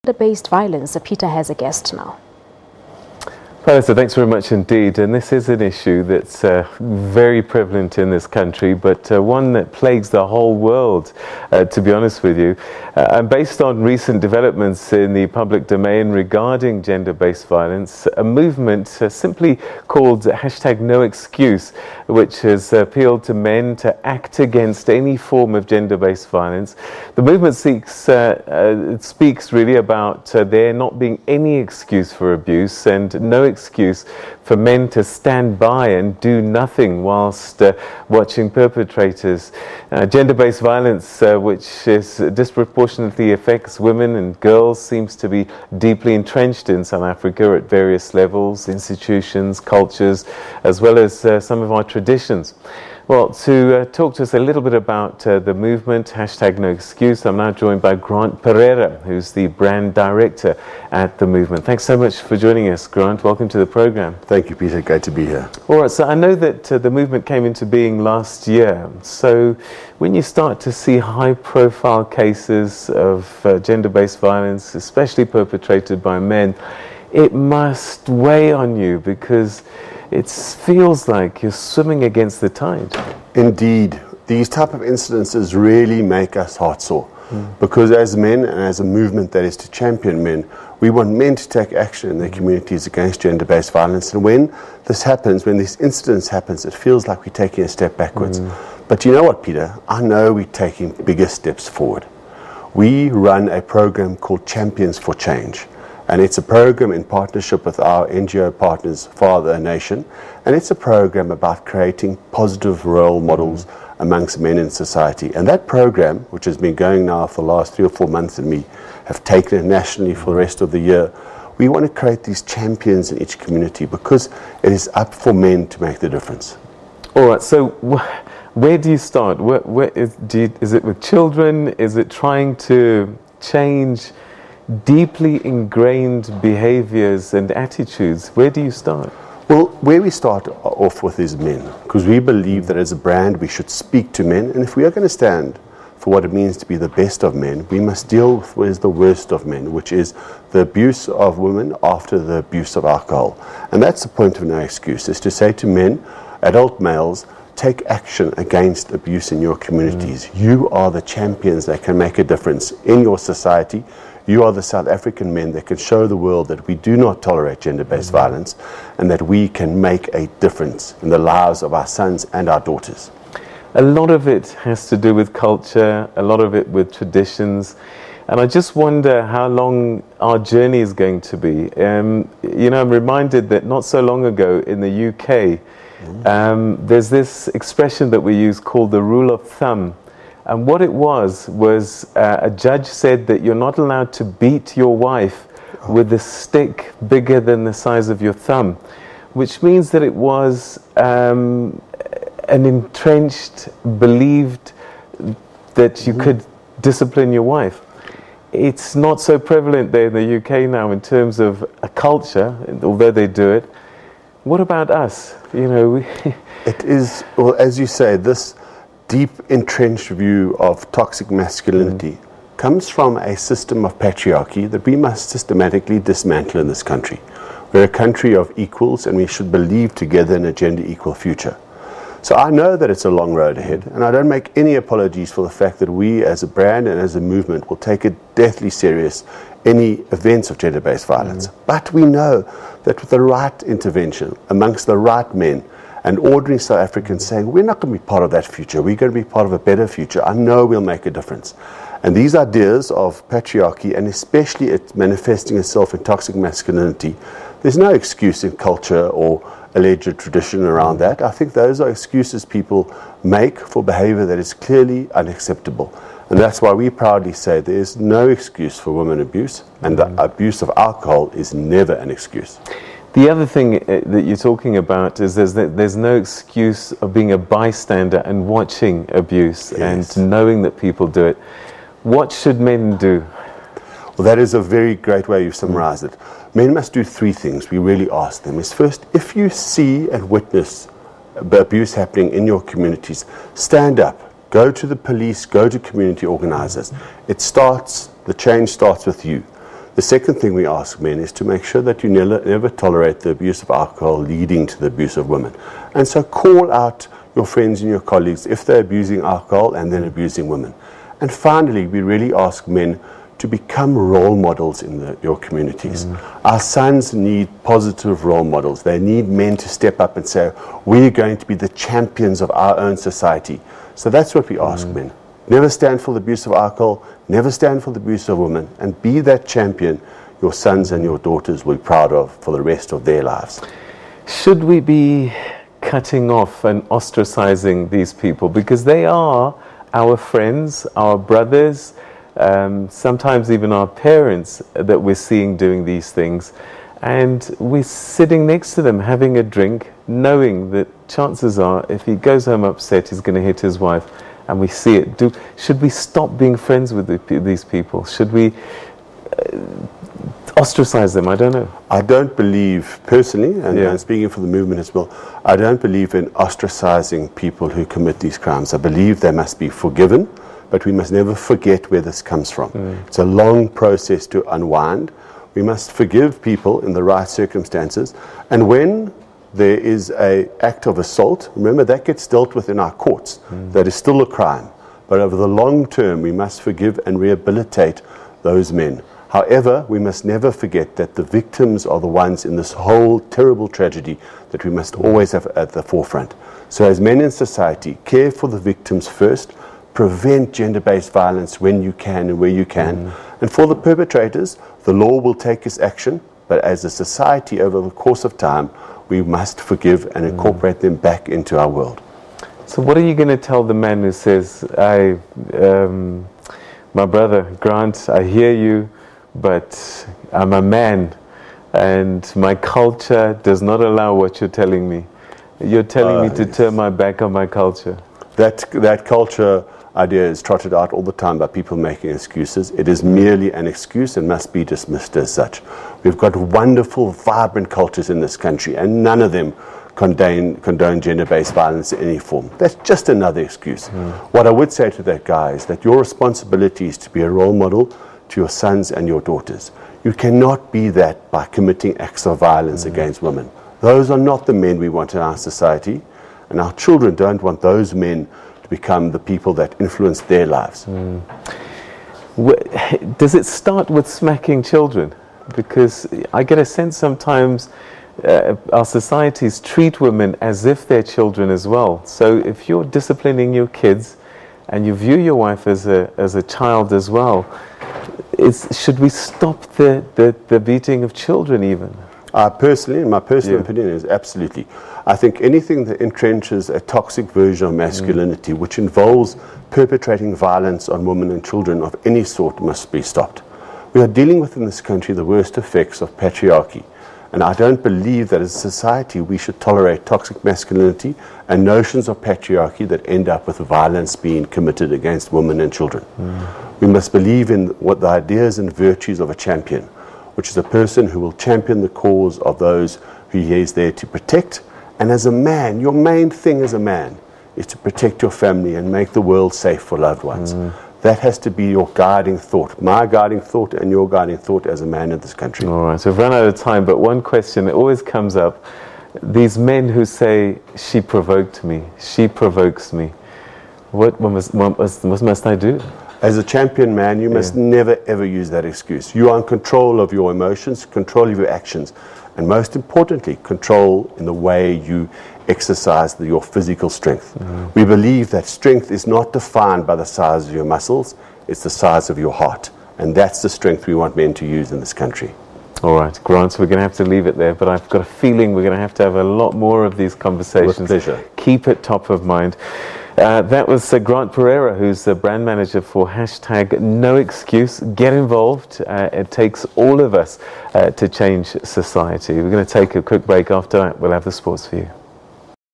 Gender-based violence. Peter has a guest now. So thanks very much indeed, and this is an issue that's very prevalent in this country, but one that plagues the whole world, to be honest with you. And based on recent developments in the public domain regarding gender-based violence, a movement simply called #NoExcuse, which has appealed to men to act against any form of gender-based violence. The movement speaks really about there not being any excuse for abuse and no excuse for men to stand by and do nothing whilst watching perpetrators. Gender-based violence, which disproportionately affects women and girls, seems to be deeply entrenched in South Africa at various levels, institutions, cultures, as well as some of our traditions. Well, to talk to us a little bit about the movement, #NoExcuse, I'm now joined by Grant Perreira, who's the brand director at the movement. Thanks so much for joining us, Grant. Welcome to the program. Thank you, Peter. Great to be here. All right, so I know that the movement came into being last year. So when you start to see high-profile cases of gender-based violence, especially perpetrated by men, it must weigh on you because it feels like you're swimming against the tide. Indeed. These type of incidences really make us heart sore. Because as men and as a movement that is to champion men, we want men to take action in their communities against gender-based violence. And when this happens, when these incidents happens, it feels like we're taking a step backwards. But you know what, Peter? I know we're taking bigger steps forward. We run a program called Champions for Change. And it's a program in partnership with our NGO partners, Father Nation. And it's a program about creating positive role models amongst men in society. And that program, which has been going now for the last 3 or 4 months, and we have taken it nationally for the rest of the year, we want to create these champions in each community because it is up for men to make the difference. All right, so where do you start? Is it with children? Is it trying to change deeply ingrained behaviors and attitudes? Where do you start? Well, where we start off with is men, because we believe that as a brand we should speak to men, and if we are going to stand for what it means to be the best of men, we must deal with what is the worst of men, which is the abuse of women after the abuse of alcohol. And that's the point of no excuse, is to say to men, adult males, take action against abuse in your communities. You are the champions that can make a difference in your society. You are the South African men that can show the world that we do not tolerate gender-based violence and that we can make a difference in the lives of our sons and our daughters. A lot of it has to do with culture, a lot of it with traditions, and I just wonder how long our journey is going to be. You know, I'm reminded that not so long ago in the UK, there's this expression that we use called the rule of thumb. And what it was a judge said that you're not allowed to beat your wife with a stick bigger than the size of your thumb, which means that it was an entrenched, believed that you could discipline your wife. It's not so prevalent there in the UK now in terms of a culture, although they do it. What about us? You know, it is, well, as you say, this deep entrenched view of toxic masculinity comes from a system of patriarchy that we must systematically dismantle in this country. We're a country of equals and we should believe together in a gender equal future. So I know that it's a long road ahead, and I don't make any apologies for the fact that we as a brand and as a movement will take it deathly serious any events of gender-based violence. But we know that with the right intervention amongst the right men, and ordinary South Africans saying, we're not going to be part of that future, we're going to be part of a better future, I know we'll make a difference. And these ideas of patriarchy, and especially it manifesting itself in toxic masculinity, there's no excuse in culture or alleged tradition around that. I think those are excuses people make for behavior that is clearly unacceptable. And that's why we proudly say there is no excuse for women abuse, and the abuse of alcohol is never an excuse. The other thing that you're talking about is there's no excuse of being a bystander and watching abuse and knowing that people do it. What should men do? Well, that is a very great way you've summarized it. Men must do 3 things we really ask them. Is first, if you see and witness abuse happening in your communities, stand up, go to the police, go to community organizers. The change starts with you. The second thing we ask men is to make sure that you never tolerate the abuse of alcohol leading to the abuse of women. And so call out your friends and your colleagues if they're abusing alcohol and then abusing women. And finally, we really ask men to become role models in your communities. Our sons need positive role models. They need men to step up and say, we're going to be the champions of our own society. So that's what we ask men. Never stand for the abuse of alcohol, never stand for the abuse of women, and be that champion your sons and your daughters will be proud of for the rest of their lives. Should we be cutting off and ostracizing these people? Because they are our friends, our brothers, sometimes even our parents that we're seeing doing these things, and we're sitting next to them having a drink, knowing that chances are if he goes home upset he's going to hit his wife, and we see it. Should we stop being friends with these people? Should we ostracize them? I don't know. I don't believe personally, and speaking for the movement as well, I don't believe in ostracizing people who commit these crimes. I believe they must be forgiven, but we must never forget where this comes from. It's a long process to unwind. We must forgive people in the right circumstances, and when there is an act of assault, remember that gets dealt with in our courts. That is still a crime, but over the long term we must forgive and rehabilitate those men. However, we must never forget that the victims are the ones in this whole terrible tragedy that we must always have at the forefront. So as men in society, care for the victims first, prevent gender-based violence when you can and where you can. And for the perpetrators, the law will take its action, but as a society over the course of time, we must forgive and incorporate them back into our world. So what are you going to tell the man who says, my brother Grant, I hear you, but I'm a man and my culture does not allow what you're telling me. You're telling me to turn my back on my culture. That culture idea is trotted out all the time by people making excuses. It is merely an excuse and must be dismissed as such. We've got wonderful, vibrant cultures in this country, and none of them condone gender-based violence in any form. That's just another excuse. What I would say to that guy is that your responsibility is to be a role model to your sons and your daughters. You cannot be that by committing acts of violence against women. Those are not the men we want in our society, and our children don't want those men to become the people that influence their lives. Does it start with smacking children? Because I get a sense sometimes our societies treat women as if they're children as well. So if you're disciplining your kids and you view your wife as a child as well, should we stop the beating of children even? Personally, my personal opinion is absolutely. I think anything that entrenches a toxic version of masculinity, which involves perpetrating violence on women and children of any sort, must be stopped. We are dealing with in this country the worst effects of patriarchy. And I don't believe that as a society we should tolerate toxic masculinity and notions of patriarchy that end up with violence being committed against women and children. We must believe in what the ideas and virtues of a champion, which is a person who will champion the cause of those who he is there to protect. And as a man, your main thing as a man is to protect your family and make the world safe for loved ones. That has to be your guiding thought, my guiding thought and your guiding thought as a man in this country. All right, so we've run out of time, but one question that always comes up, these men who say, she provoked me, she provokes me, what must I do? As a champion man, you must never ever use that excuse. You are in control of your emotions, control of your actions, and most importantly, control in the way you exercise your physical strength. We believe that strength is not defined by the size of your muscles, it's the size of your heart. And that's the strength we want men to use in this country. All right, Grant, we're going to have to leave it there, but I've got a feeling we're going to have a lot more of these conversations. With pleasure. Keep it top of mind. That was Grant Perreira, who's the brand manager for #NoExcuse. Get involved. It takes all of us to change society. We're going to take a quick break. After that, we'll have the sports for you.